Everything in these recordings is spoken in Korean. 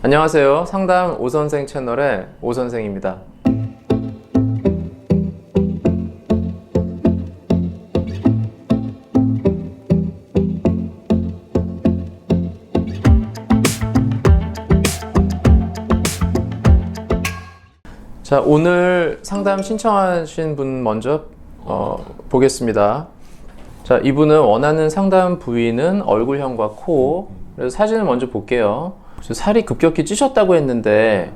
안녕하세요. 상담 오선생 채널의 오선생입니다. 자, 오늘 상담 신청하신 분 먼저 보겠습니다. 자, 이분은 원하는 상담 부위는 얼굴형과 코. 그래서 사진을 먼저 볼게요. 살이 급격히 찌셨다고 했는데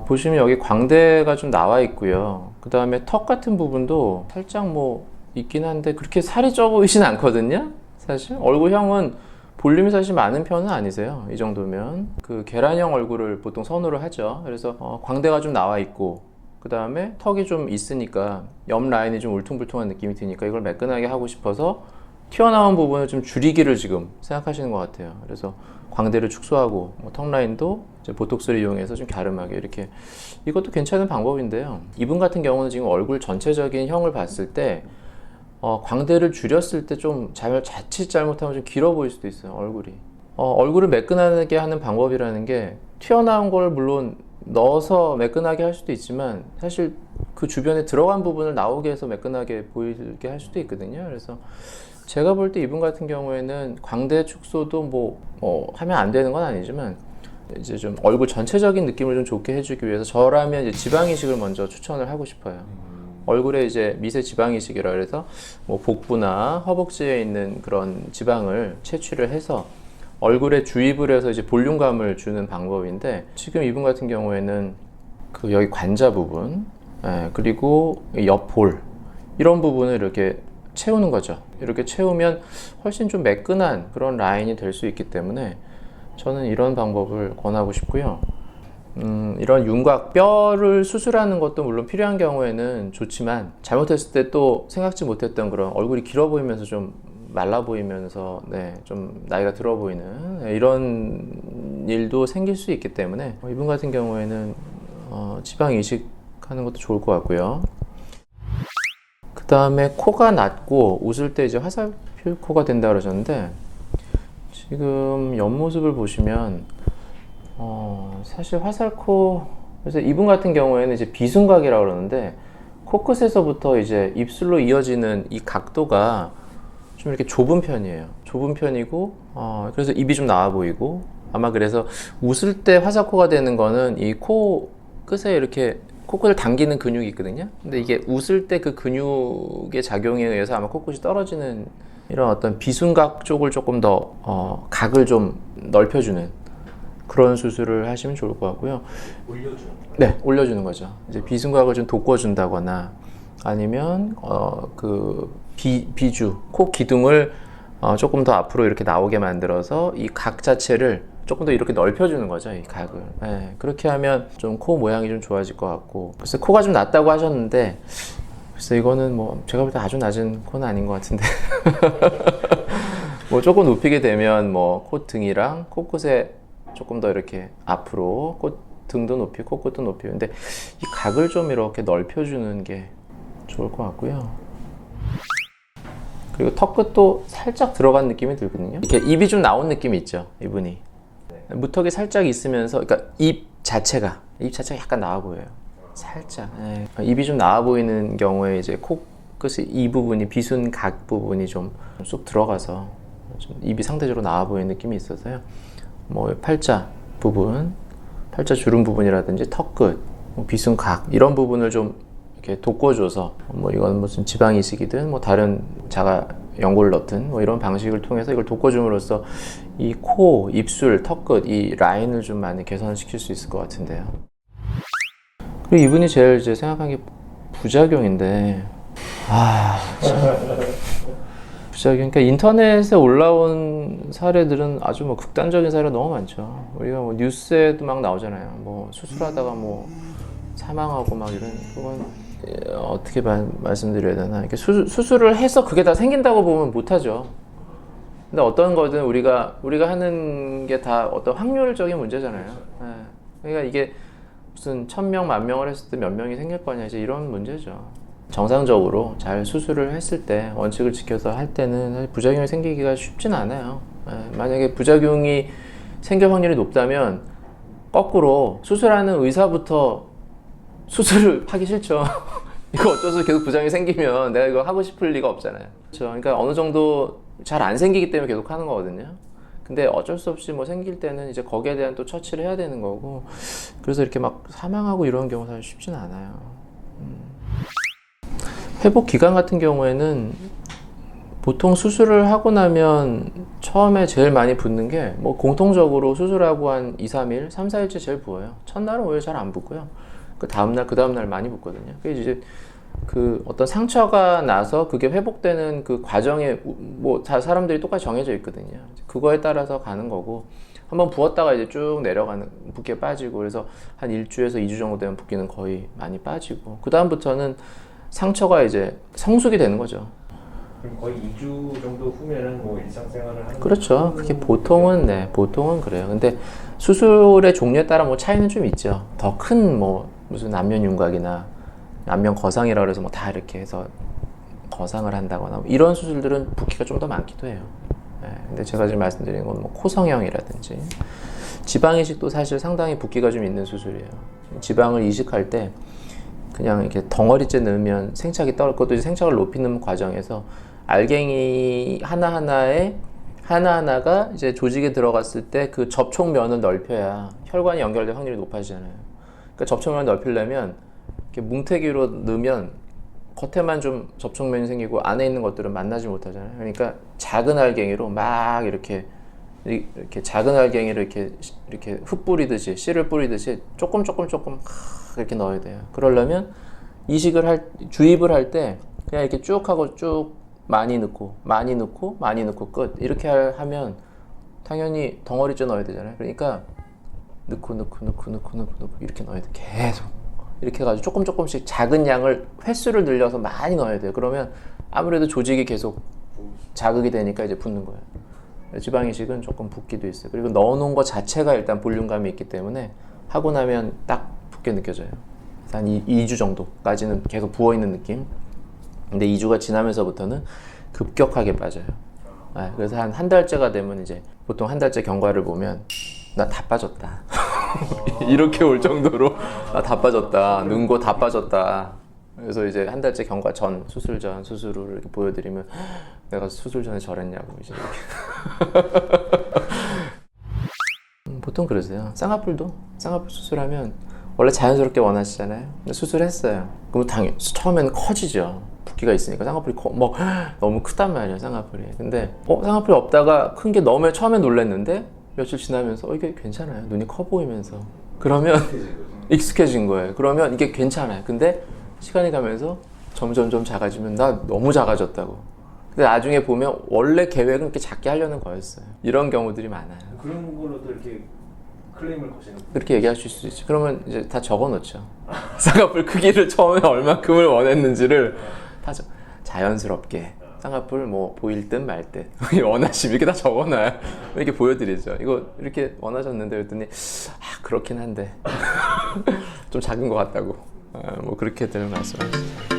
보시면 여기 광대가 좀 나와 있고요. 그 다음에 턱 같은 부분도 살짝 뭐 있긴 한데 그렇게 살이 쪄 보이진 않거든요. 사실 얼굴형은 볼륨이 사실 많은 편은 아니세요. 이 정도면 그 계란형 얼굴을 보통 선호를 하죠. 그래서 광대가 좀 나와 있고 그 다음에 턱이 좀 있으니까 옆 라인이 좀 울퉁불퉁한 느낌이 드니까 이걸 매끈하게 하고 싶어서 튀어나온 부분을 좀 줄이기를 지금 생각하시는 것 같아요. 그래서 광대를 축소하고 턱 라인도 이제 보톡스를 이용해서 좀 갸름하게 이렇게, 이것도 괜찮은 방법인데요. 이분 같은 경우는 지금 얼굴 전체적인 형을 봤을 때 광대를 줄였을 때 좀 자칫 잘못하면 좀 길어 보일 수도 있어요. 얼굴을 매끈하게 하는 방법이라는 게 튀어나온 걸 물론 넣어서 매끈하게 할 수도 있지만 사실 그 주변에 들어간 부분을 나오게 해서 매끈하게 보이게 할 수도 있거든요. 그래서 제가 볼 때 이분 같은 경우에는 광대 축소도 뭐 하면 안 되는 건 아니지만 이제 좀 얼굴 전체적인 느낌을 좀 좋게 해주기 위해서 저라면 이제 지방 이식을 먼저 추천을 하고 싶어요. 얼굴에 이제 미세 지방 이식이라 그래서 뭐 복부나 허벅지에 있는 그런 지방을 채취를 해서 얼굴에 주입을 해서 이제 볼륨감을 주는 방법인데, 지금 이분 같은 경우에는 그 여기 관자 부분, 그리고 옆 볼 이런 부분을 이렇게 채우는 거죠. 이렇게 채우면 훨씬 좀 매끈한 그런 라인이 될 수 있기 때문에 저는 이런 방법을 권하고 싶고요. 이런 윤곽, 뼈를 수술하는 것도 물론 필요한 경우에는 좋지만 잘못했을 때 또 생각지 못했던 그런 얼굴이 길어 보이면서 좀 말라 보이면서 좀 나이가 들어 보이는 이런 일도 생길 수 있기 때문에 이분 같은 경우에는 지방 이식하는 것도 좋을 것 같고요. 그 다음에 코가 낮고 웃을 때 이제 화살표 코가 된다 그러셨는데, 지금 옆모습을 보시면 사실 화살코, 그래서 이분 같은 경우에는 이제 비순각이라고 그러는데 코끝에서부터 이제 입술로 이어지는 이 각도가 좀 이렇게 좁은 편이에요. 좁은 편이고 그래서 입이 좀 나와 보이고, 아마 그래서 웃을 때 화살코가 되는 거는 이 코 끝에 이렇게 코끝을 당기는 근육이 있거든요. 근데 이게 웃을 때 그 근육의 작용에 의해서 아마 코끝이 떨어지는 이런 어떤 비순각 쪽을 조금 더 각을 좀 넓혀주는 그런 수술을 하시면 좋을 것 같고요. 올려주는 거예요? 네, 올려주는 거죠. 이제 비순각을 좀 돋궈준다거나 아니면 그 비주, 코 기둥을 조금 더 앞으로 이렇게 나오게 만들어서 이 각 자체를 조금 더 이렇게 넓혀주는 거죠, 이 각을. 그렇게 하면 좀 코 모양이 좀 좋아질 것 같고. 글쎄 코가 좀 낮다고 하셨는데 글쎄 이거는 뭐 제가 볼 때 아주 낮은 코는 아닌 것 같은데 뭐 조금 높이게 되면 뭐 콧등이랑 코끝에 조금 더 이렇게 앞으로 등도 높이, 코끝도 높이. 근데 이 각을 좀 이렇게 넓혀주는 게 좋을 것 같고요. 그리고 턱 끝도 살짝 들어간 느낌이 들거든요. 이렇게 입이 좀 나온 느낌이 있죠, 이분이. 무턱이 살짝 있으면서, 그러니까 입 자체가 약간 나와 보여요. 살짝. 입이 좀 나와 보이는 경우에 이제 코끝의 이 부분이, 비순각 부분이 좀 쏙 들어가서 좀 입이 상대적으로 나와 보이는 느낌이 있어서요. 뭐 팔자 부분, 팔자 주름 부분이라든지 턱끝, 뭐 비순각 이런 부분을 좀 이렇게 돋궈줘서 뭐 이건 무슨 지방 이식이든 뭐 다른 자가 연골을 넣든 뭐 이런 방식을 통해서 이걸 돋궈줌으로써 이 코, 입술, 턱끝 이 라인을 좀 많이 개선시킬 수 있을 것 같은데요. 그리고 이분이 제일 이제 생각한 게 부작용인데, 부작용. 그러니까 인터넷에 올라온 사례들은 아주 뭐 극단적인 사례가 너무 많죠. 우리가 뭐 뉴스에도 막 나오잖아요. 뭐 수술하다가 뭐 사망하고 막 이런, 그건 어떻게 말씀드려야 되나. 이렇게 수술을 해서 그게 다 생긴다고 보면 못하죠. 근데 어떤 거든 우리가 하는 게 다 어떤 확률적인 문제잖아요. 그러니까 이게 무슨 1000명, 10,000명을 했을 때 몇 명이 생길 거냐, 이제 이런 문제죠. 정상적으로 잘 수술을 했을 때, 원칙을 지켜서 할 때는 사실 부작용이 생기기가 쉽진 않아요. 만약에 부작용이 생길 확률이 높다면 거꾸로 수술하는 의사부터 수술을 하기 싫죠. 이거 어쩌서 계속 부작용이 생기면 내가 이거 하고 싶을 리가 없잖아요. 그렇죠. 그러니까 어느 정도 잘 안 생기기 때문에 계속 하는 거거든요. 근데 어쩔 수 없이 뭐 생길 때는 이제 거기에 대한 또 처치를 해야 되는 거고, 그래서 이렇게 막 사망하고 이런 경우 사실 쉽지는 않아요. 회복 기간 같은 경우에는 보통 수술을 하고 나면 처음에 제일 많이 붓는 게 뭐 공통적으로 수술하고 한 2, 3일, 3, 4일째 제일 부어요. 첫날은 오히려 잘 안 붓고요. 그 다음날 많이 붓거든요. 그게 이제 그 어떤 상처가 나서 그게 회복되는 그 과정에 뭐 다 사람들이 똑같이 정해져 있거든요. 그거에 따라서 가는 거고, 한번 부었다가 이제 쭉 내려가는, 붓기가 빠지고, 그래서 한 1주에서 2주 정도 되면 붓기는 거의 많이 빠지고, 그 다음부터는 상처가 이제 성숙이 되는 거죠. 그럼 거의 2주 정도 후면은 뭐 일상생활을 하는. 그렇죠. 그게 보통은 보통은 그래요. 근데 수술의 종류에 따라 뭐 차이는 좀 있죠. 더 큰 뭐 무슨 안면 윤곽이나 안면 거상이라 그래서 뭐 다 이렇게 해서 거상을 한다거나 뭐 이런 수술들은 붓기가 좀 더 많기도 해요. 근데 제가 지금 말씀드리는 건 뭐 코성형이라든지 지방 이식도 사실 상당히 붓기가 좀 있는 수술이에요. 지방을 이식할 때 그냥 이렇게 덩어리째 넣으면 생착이 떨어지고, 그것도 이제 생착을 높이는 과정에서 알갱이 하나하나가 이제 조직에 들어갔을 때 그 접촉면을 넓혀야 혈관이 연결될 확률이 높아지잖아요. 그러니까 접촉면을 넓히려면 이렇게 뭉태기로 넣으면 겉에만 좀 접촉면이 생기고 안에 있는 것들은 만나지 못하잖아요. 그러니까 작은 알갱이로 막 이렇게 작은 알갱이를 이렇게 흙 뿌리듯이, 씨를 뿌리듯이 조금 이렇게 넣어야 돼요. 그러려면 주입을 할 때 그냥 이렇게 쭉 하고 쭉 많이 넣고 끝, 이렇게 하면 당연히 덩어리째 넣어야 되잖아요. 그러니까 넣고 이렇게 넣어야 돼. 계속 이렇게 해가지고 조금씩 작은 양을 횟수를 늘려서 많이 넣어야 돼요. 그러면 아무래도 조직이 계속 자극이 되니까 이제 붓는 거예요. 지방 이식은 조금 붓기도 있어요. 그리고 넣어놓은 것 자체가 일단 볼륨감이 있기 때문에 하고 나면 딱 붓게 느껴져요. 한 2주 정도까지는 계속 부어있는 느낌. 근데 2주가 지나면서부터는 급격하게 빠져요. 그래서 한 달째가 되면 이제 보통 한 달째 경과를 보면 나 다 빠졌다. 이렇게 올 정도로 나 다 빠졌다. 눈고 다 빠졌다. 그래서 이제 한 달째 경과 전, 수술 전, 수술 후 이렇게 보여드리면 내가 수술 전에 저랬냐고 이제 이렇게. 보통 그러세요. 쌍꺼풀 수술하면 원래 자연스럽게 원하시잖아요. 근데 수술했어요. 그럼 당연히 처음에는 커지죠. 붓기가 있으니까 쌍꺼풀이 막 너무 크단 말이에요, 쌍꺼풀이. 근데 쌍꺼풀이 없다가 큰 게 너무 처음에 놀랐는데 며칠 지나면서 이게 괜찮아요. 눈이 커 보이면서. 그러면 익숙해진 거예요. 그러면 이게 괜찮아요. 근데 시간이 가면서 점점 작아지면 나 너무 작아졌다고. 근데 나중에 보면 원래 계획은 이렇게 작게 하려는 거였어요. 이런 경우들이 많아요. 그런 걸로도 이렇게 클레임을 거시는 거예요? 그렇게 얘기하실 수 있죠. 그러면 이제 다 적어놓죠. 쌍꺼풀 크기를 처음에 얼마큼을 원했는지를 다 자연스럽게 쌍꺼풀 뭐 보일 듯 말 듯 원하시면 이렇게 다 적어놔요. 이렇게 보여드리죠. 이거 이렇게 원하셨는데 그랬더니 그렇긴 한데 좀 작은 것 같다고 뭐 그렇게들 말씀하시죠.